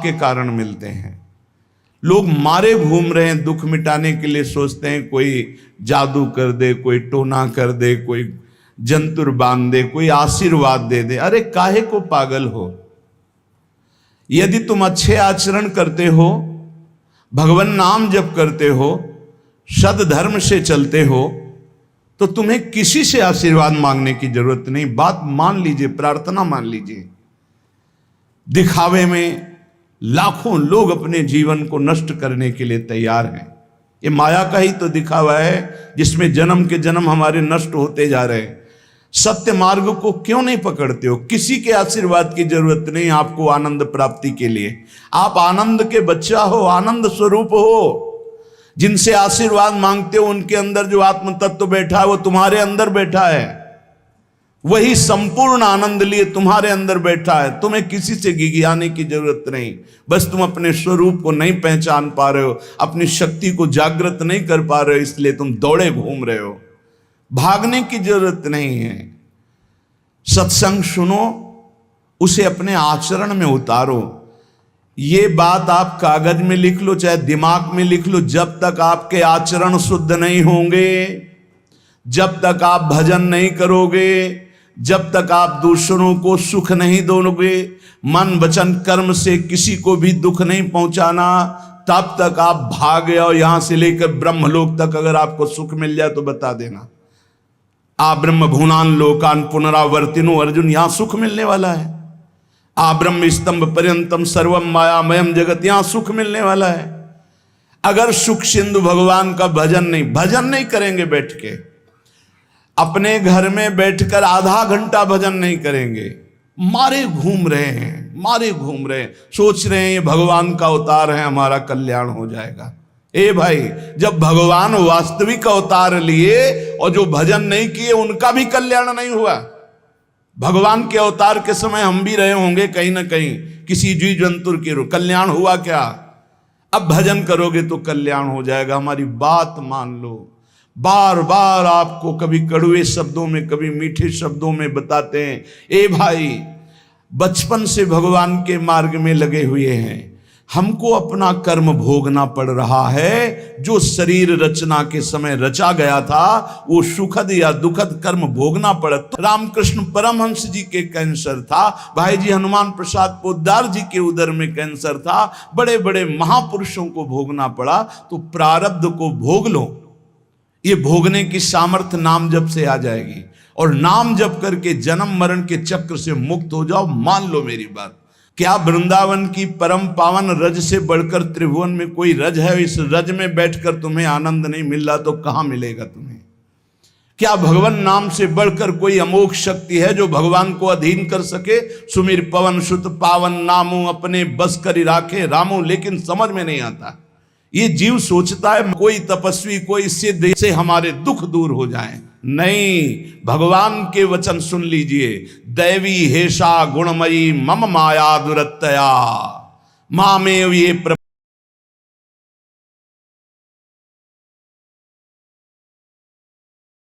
के कारण मिलते हैं। लोग मारे घूम रहे हैं, दुख मिटाने के लिए सोचते हैं कोई जादू कर दे, कोई टोना कर दे, कोई जंतुर बांध दे, कोई आशीर्वाद दे दे। अरे काहे को पागल हो? यदि तुम अच्छे आचरण करते हो, भगवान नाम जप करते हो, सद धर्म से चलते हो, तो तुम्हें किसी से आशीर्वाद मांगने की जरूरत नहीं। बात मान लीजिए, प्रार्थना मान लीजिए। दिखावे में लाखों लोग अपने जीवन को नष्ट करने के लिए तैयार हैं। ये माया का ही तो दिखावा है जिसमें जन्म के जन्म हमारे नष्ट होते जा रहे हैं। सत्य मार्ग को क्यों नहीं पकड़ते हो? किसी के आशीर्वाद की जरूरत नहीं आपको आनंद प्राप्ति के लिए। आप आनंद के बच्चा हो, आनंद स्वरूप हो। जिनसे आशीर्वाद मांगते हो उनके अंदर जो आत्म तत्व बैठा है वो तुम्हारे अंदर बैठा है। वही संपूर्ण आनंद लिए तुम्हारे अंदर बैठा है। तुम्हें किसी से गिगियाने की जरूरत नहीं। बस तुम अपने स्वरूप को नहीं पहचान पा रहे हो, अपनी शक्ति को जागृत नहीं कर पा रहे हो, इसलिए तुम दौड़े घूम रहे हो। भागने की जरूरत नहीं है। सत्संग सुनो, उसे अपने आचरण में उतारो। ये बात आप कागज में लिख लो, चाहे दिमाग में लिख लो। जब तक आपके आचरण शुद्ध नहीं होंगे, जब तक आप भजन नहीं करोगे, जब तक आप दूसरों को सुख नहीं दोगे, मन वचन कर्म से किसी को भी दुख नहीं पहुंचाना, तब तक आप भागे। और यहां से लेकर ब्रह्मलोक तक अगर आपको सुख मिल जाए तो बता देना। आ ब्रह्म भुवनान लोकान पुनरावर्तिनो, अर्जुन यहां सुख मिलने वाला है। आ ब्रह्म स्तंभ पर्यंतम सर्वम मायामयम जगत, यहां सुख मिलने वाला है। अगर सुख सिंधु भगवान का भजन नहीं करेंगे, बैठ के अपने घर में बैठकर आधा घंटा भजन नहीं करेंगे, मारे घूम रहे हैं, सोच रहे हैं ये भगवान का अवतार है, हमारा कल्याण हो जाएगा। ए भाई, जब भगवान वास्तविक अवतार लिए और जो भजन नहीं किए उनका भी कल्याण नहीं हुआ। भगवान के अवतार के समय हम भी रहे होंगे कहीं ना कहीं, किसी जीव जंतु के कल्याण हुआ क्या? अब भजन करोगे तो कल्याण हो जाएगा। हमारी बात मान लो। बार बार आपको कभी कड़वे शब्दों में, कभी मीठे शब्दों में बताते हैं, ए भाई, बचपन से भगवान के मार्ग में लगे हुए हैं, हमको अपना कर्म भोगना पड़ रहा है। जो शरीर रचना के समय रचा गया था वो सुखद या दुखद कर्म भोगना पड़ा। तो रामकृष्ण परमहंस जी के कैंसर था, भाई जी हनुमान प्रसाद पोद्दार जी के उदर में कैंसर था, बड़े बड़े महापुरुषों को भोगना पड़ा। तो प्रारब्ध को भोग लो। ये भोगने की सामर्थ्य नाम जप से आ जाएगी, और नाम जप करके जन्म मरण के चक्र से मुक्त हो जाओ। मान लो मेरी बात। क्या वृंदावन की परम पावन रज से बढ़कर त्रिभुवन में कोई रज है? इस रज में बैठकर तुम्हें आनंद नहीं मिल रहा तो कहां मिलेगा तुम्हें? क्या भगवान नाम से बढ़कर कोई अमोघ शक्ति है जो भगवान को अधीन कर सके? सुमिर पवन सुत पावन नामो, अपने बस कर राखे रामो। लेकिन समझ में नहीं आता। ये जीव सोचता है कोई तपस्वी, कोई सिद्ध से हमारे दुख दूर हो जाएं। नहीं, भगवान के वचन सुन लीजिए। दैवी हेषा गुणमयी मम माया दुरत्तया मामेव ये